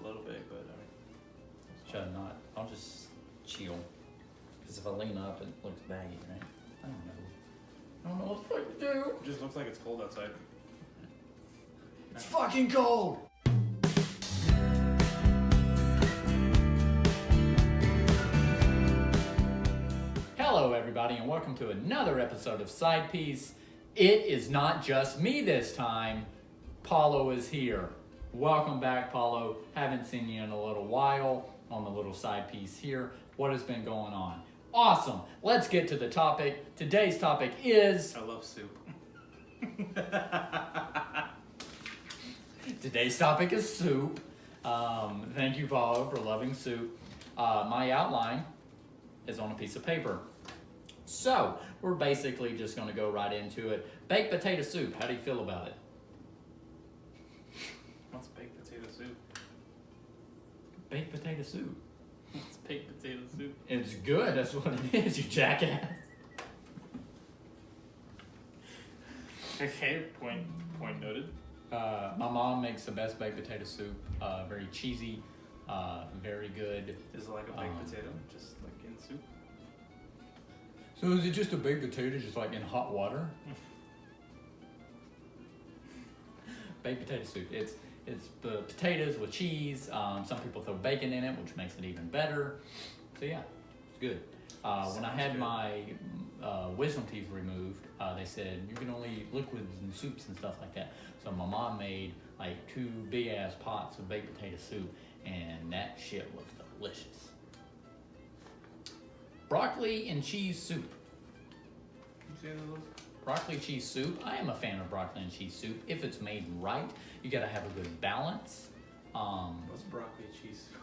a little bit, but I mean. Should I not? I'll just chill. Because if I lean up, it looks baggy, right? I don't know. I don't know what the fuck to do. It just looks like it's cold outside. It's fucking cold! Hello, everybody, and welcome to another episode of Side Piece. It is not just me this time. Paulo is here. Welcome back, Paulo. Haven't seen you in a little while on the little side piece here. What has been going on? Awesome. Let's get to the topic. Today's topic is... I love soup. Today's topic is soup. Thank you, Paulo, for loving soup. My outline is on a piece of paper. So, we're basically just going to go right into it. Baked potato soup. How do you feel about it? What's baked potato soup? Baked potato soup. What's baked potato soup? It's good. That's what it is, you jackass. Okay, point noted. My mom makes the best baked potato soup. Very cheesy, very good. Is it like a baked potato, just like in soup? So is it just a baked potato, just like in hot water? Baked potato soup. It's the potatoes with cheese. Some people throw bacon in it, which makes it even better. So yeah, it's good. When I had my wisdom teeth removed, they said you can only eat liquids and soups and stuff like that. So my mom made like 2 big ass pots of baked potato soup, and that shit was delicious. Broccoli and cheese soup. You see those? Broccoli cheese soup. I am a fan of broccoli and cheese soup. If it's made right, you gotta have a good balance. What's broccoli cheese soup?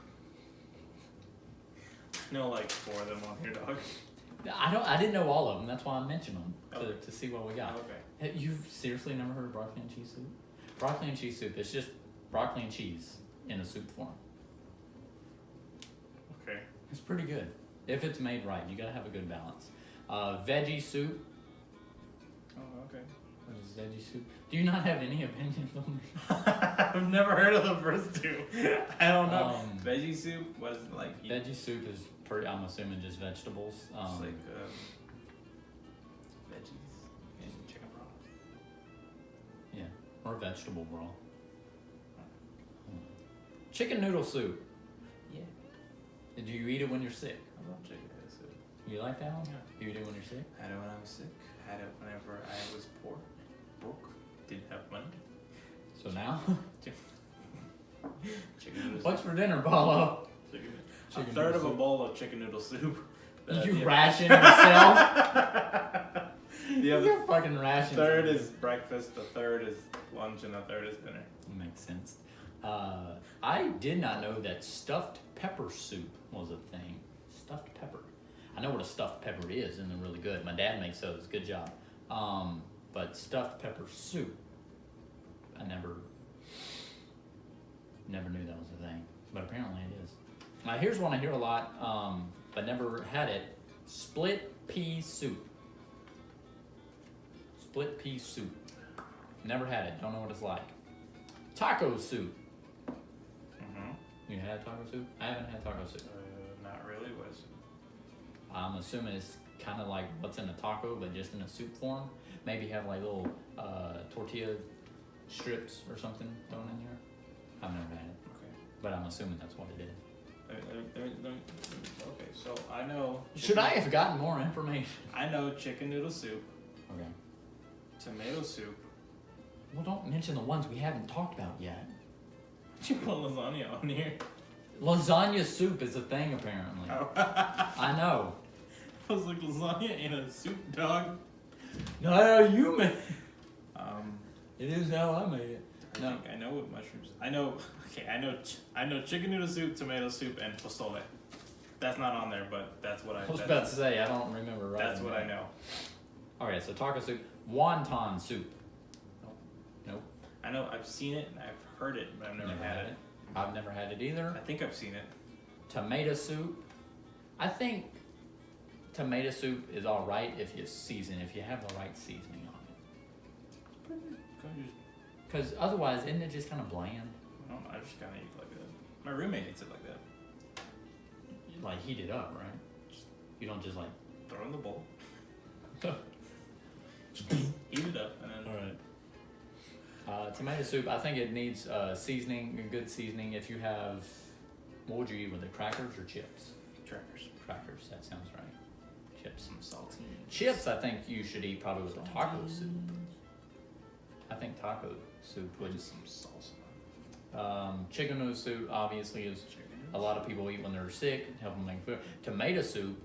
No, like 4 of them on here, dog. I didn't know all of them. That's why I mentioned them Okay. to see what we got. Okay. You've seriously never heard of broccoli and cheese soup? Broccoli and cheese soup. It's just broccoli and cheese in a soup form. Okay. It's pretty good. If it's made right, you gotta have a good balance. Veggie soup. Oh, okay. What is veggie soup? Do you not have any opinions on this? I've never heard of the first two. I don't know. Veggie soup was like... Veggie soup is pretty, I'm assuming, just vegetables. It's like veggies and chicken broth. Yeah, or vegetable broth. Chicken noodle soup. Yeah. Do you eat it when you're sick? I love chicken noodle soup. You like that one? Yeah. Do you eat it when you're sick? Had it when I was sick. Had it whenever I was poor. Broke. Didn't have money. So now? Chicken noodle What's soup. for dinner, Paulo? Chicken Chicken a third noodle of a soup. bowl of chicken noodle soup. You ration yourself? The You're fucking ration. third is breakfast, the third is lunch, and the third is dinner. Makes sense. I did not know that stuffed pepper soup was a thing. Stuffed pepper. I know what a stuffed pepper is, and they're really good. My dad makes those. Good job. But stuffed pepper soup, I never knew that was a thing. But apparently it is. Here's one I hear a lot, but never had it. Split pea soup. Split pea soup. Never had it. Don't know what it's like. Taco soup. Mm-hmm. You had taco soup? I haven't had taco soup. Not really. What is it? I'm assuming it's kind of like what's in a taco, but just in a soup form. Maybe have like little tortilla strips or something thrown in here. I've never had it. Okay. But I'm assuming that's what it is. Okay, so I know. Should I have gotten more information? I know chicken noodle soup, Okay. tomato soup. Well, don't mention the ones we haven't talked about yet. You put lasagna on here. Lasagna soup is a thing, apparently. Oh. I know. I was like, lasagna in a soup, dog. No, you made it. Um, It is how I made it. I No. think I know what mushrooms. I know. Okay, I know chicken noodle soup, tomato soup, and pozole. That's not on there, but that's what I. I was about to say, I don't remember right. That's what I know. Alright, so taco soup. Wonton soup. Nope. I know I've seen it and I've heard it, but I've never had it. I've never had it either. I think I've seen it. Tomato soup. I think tomato soup is alright if you have the right seasoning on it. Because otherwise, isn't it just kind of bland? I just kind of eat like that. My roommate eats it like that. You like heat it up, right? You don't just like. Throw it in the bowl. All Heat it up and then. right. Tomato soup. I think it needs seasoning, a good seasoning. If you have, what would you eat with it? Crackers or chips? Crackers. Crackers. That sounds right. Chips. Some saltines. Chips. I think you should eat probably with a taco soup. I think taco soup would. Just some salsa. Chicken noodle soup obviously is a lot of people eat when they're sick, help them make food. Tomato soup,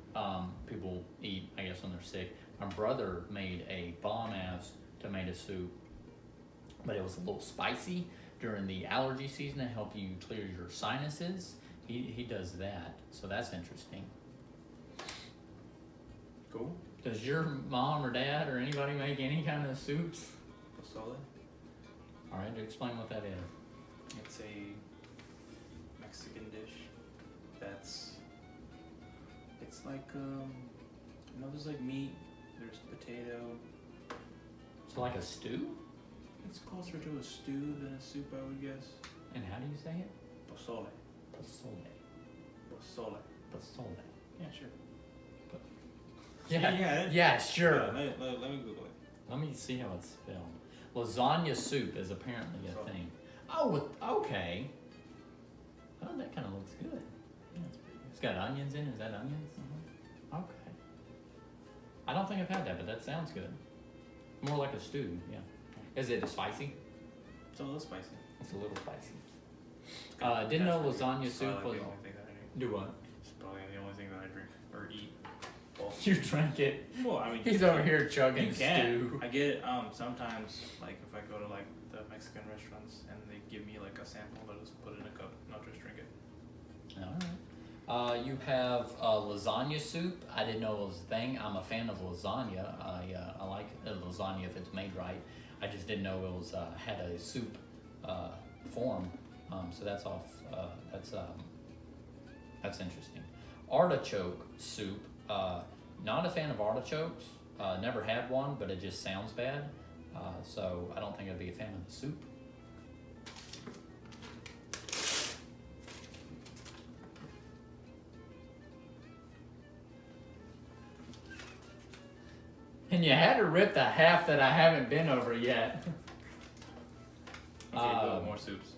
people eat, I guess, when they're sick. My brother made a bomb-ass tomato soup, but it was a little spicy during the allergy season to help you clear your sinuses. He does that, so that's interesting. Cool. Does your mom or dad or anybody make any kind of soups? Pozole. All right, explain what that is. It's a Mexican dish. It's like there's like meat. There's potato. So like a stew? It's closer to a stew than a soup, I would guess. And how do you say it? Pozole. Pozole. Pozole. Pozole. Yeah, sure. Yeah, sure. Yeah, let me Google it. Let me see how it's spelled. Lasagna soup is apparently a thing. Oh, okay. Oh, that kind of looks good. Yeah, it's pretty good. It's got onions in it. Is that onions? Okay. I don't think I've had that, but that sounds good. More like a stew, yeah. Is it spicy? It's a little spicy. It's a little spicy. Didn't know lasagna soup was. The only thing that I drink. Do what? It's probably the only thing that I drink or eat. Well, You drank it. well, I mean, He's over here chugging You can. stew. I get it sometimes, like if I go to like the Mexican restaurants and they give me like a sample, they'll just put it in a cup and I'll just drink it. All right. You have lasagna soup. I didn't know it was a thing. I'm a fan of lasagna. I like lasagna if it's made right. I just didn't know it was had a soup form. So that's off. That's interesting. Artichoke soup. Not a fan of artichokes. Never had one, but it just sounds bad. So I don't think I'd be a fan of the soup. And you had to rip the half that I haven't been over yet. Okay, go more soups.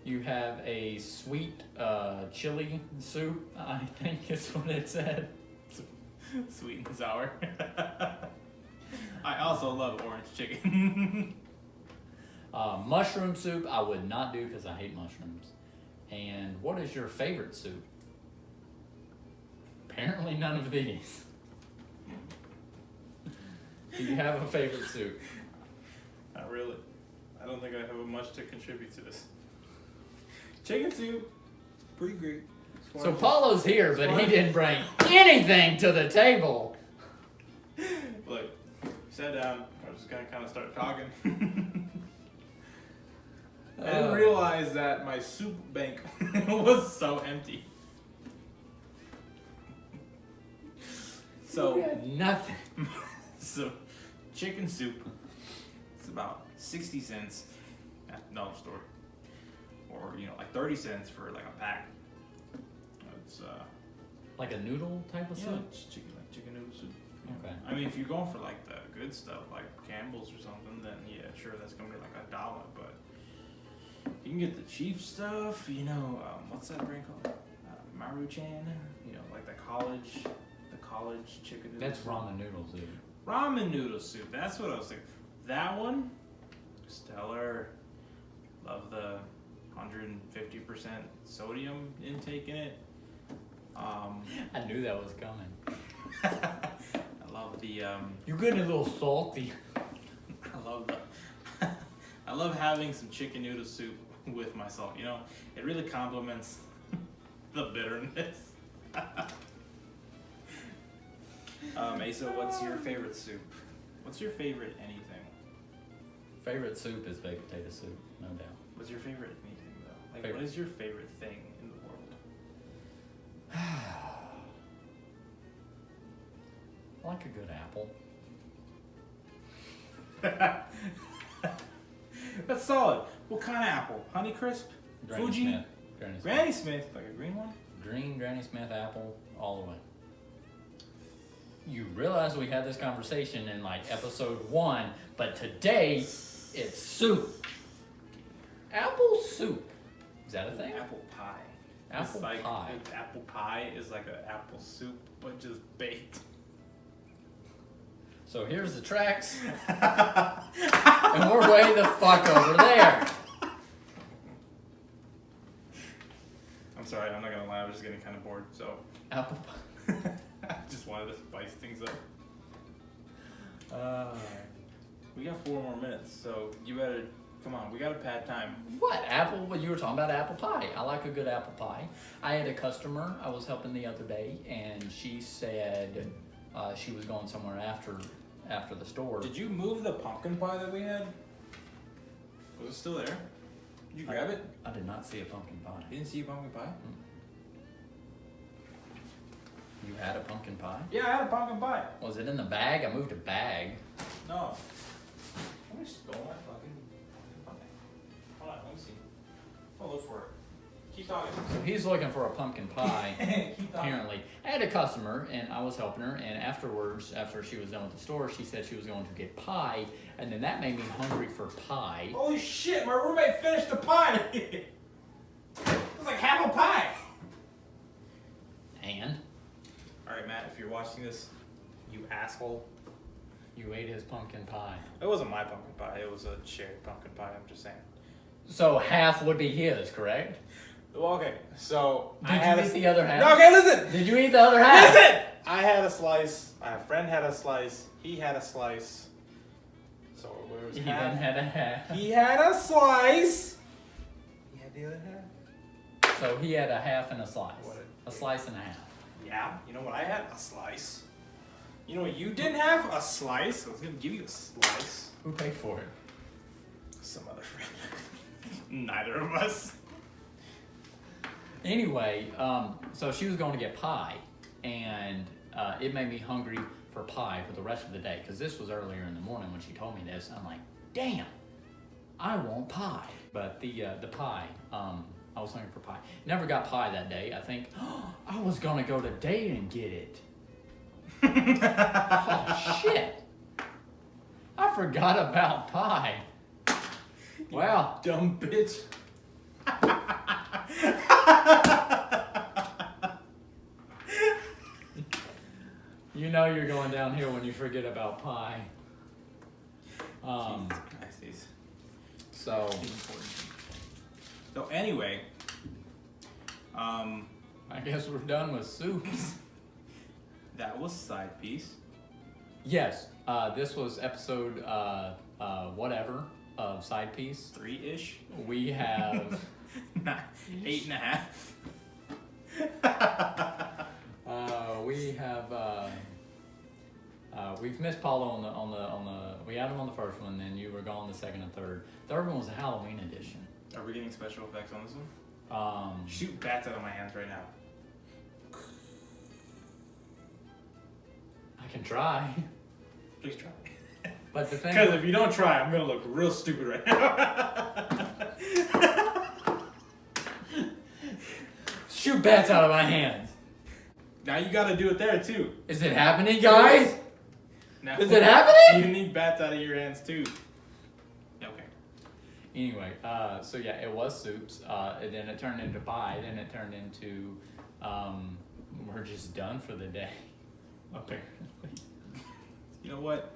You have a sweet chili soup, I think is what it said. Sweet and sour. I also love orange chicken. Mushroom soup, I would not do because I hate mushrooms. And what is your favorite soup? Apparently none of these. Do you have a favorite soup? Not really. I don't think I have much to contribute to this. Chicken soup, pretty great. So Paulo's here, but he didn't bring anything to the table. Look, sat down. I was just gonna kind of start talking. I didn't realize that my soup bank was so empty. So You had nothing. So, chicken soup. It's about 60 cents at the dollar store, or like 30 cents for like a pack. It's Like a noodle type of soup? it's chicken noodle soup. Okay. I mean, if you're going for like the good stuff, like Campbell's or something, then yeah, sure, that's gonna be like $1. But you can get the cheap stuff. What's that brand called? Maruchan. Like the college chicken noodle. That's soup. ramen noodles, dude. Ramen noodle soup. That's what I was thinking. That one, stellar. Love the 150% sodium intake in it. I knew that was coming. I love the. You're getting a little salty. I love having some chicken noodle soup with my salt. It really complements the bitterness. Asa, what's your favorite soup? What's your favorite anything? Favorite soup is baked potato soup, no doubt. What's your favorite anything though? Like, Favorite. what is your favorite thing in the world? I like a good apple. That's solid. What kind of apple? Honeycrisp? Granny Fuji? Smith. Granny Smith. Granny Smith, like a green one? Green Granny Smith apple all the way. You realize we had this conversation in like episode 1, but today it's soup. Apple soup. Is that a thing? Apple pie. Apple it's like, pie. Apple pie is like an apple soup, but just baked. So here's the tracks. And we're way the fuck over there. I'm sorry, I'm not gonna lie, I was just getting kind of bored, so. Apple pie. I just wanted to spice things up. We got 4 more minutes, so you better, come on, we gotta pad time. What? Apple? Well, you were talking about apple pie. I like a good apple pie. I had a customer I was helping the other day, and she said she was going somewhere after the store. Did you move the pumpkin pie that we had? Was it still there? Did you grab it? I did not see a pumpkin pie. You didn't see a pumpkin pie? You had a pumpkin pie? Yeah, I had a pumpkin pie. Was it in the bag? I moved a bag. No. Let me spill my fucking pie. Hold on, let me see. I'll look for it. Keep talking. So he's looking for a pumpkin pie, Keep talking. apparently. I had a customer, and I was helping her, and afterwards, after she was done with the store, she said she was going to get pie, and then that made me hungry for pie. Holy shit, my roommate finished the pie! It was like half a pie! And Alright, Matt, if you're watching this, you asshole. you ate his pumpkin pie. It wasn't my pumpkin pie, it was a shared pumpkin pie, I'm just saying. So half would be his, correct? Well, okay, so Did you eat the other half? No, okay, listen! Did you eat the other half? Listen! I had a slice, my friend had a slice, he had a slice. So where was He half? then had a half. He had a slice! He had the other half? So he had a half and a slice. What A slice and a half. Yeah, you know what I had? A slice. You know what you didn't have? A slice. I was gonna give you a slice. Who paid for it? Some other friend. Neither of us. Anyway, so she was going to get pie, and it made me hungry for pie for the rest of the day, because this was earlier in the morning when she told me this. I'm like, damn, I want pie. But the pie, I was hungry for pie. Never got pie that day. I think, I was going to go today and get it. Oh, shit. I forgot about pie. Wow. Dumb bitch. You know you're going downhill when you forget about pie. Jesus Christ, these So, important. So anyway, I guess we're done with soup. that was side piece. Yes, this was episode whatever of Side Piece. 3-ish. We have 8.5. we've missed Paulo on the we had him on the first one, then you were gone the second and third. Third one was a Halloween edition. Are we getting special effects on this one? Shoot bats out of my hands right now. I can try. Please try. But the thing Because if you don't try, I'm gonna look real stupid right now. shoot bats out of my hands. Now you gotta do it there too. Is it happening, guys? Now, Is it happening? You need bats out of your hands too. Okay. Anyway, so yeah, it was soups. And then it turned into pie. Then it turned into we're just done for the day, apparently. You know what?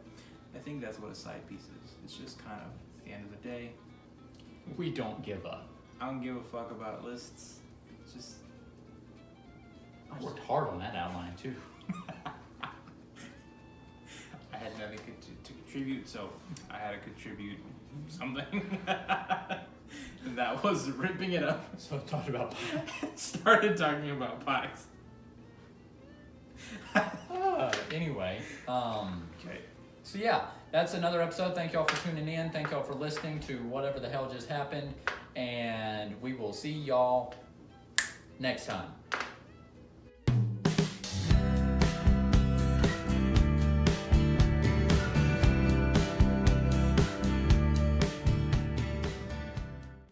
I think that's what a side piece is. It's just kind of at the end of the day. We don't give up. I don't give a fuck about lists. It's just. I worked hard on that outline too. I had nothing to contribute, so I had to contribute something. And that was ripping it up. So I talked about pie. Started talking about pies. Anyway, Okay. so yeah, that's another episode. Thank y'all for tuning in. Thank y'all for listening to whatever the hell just happened. And we will see y'all next time.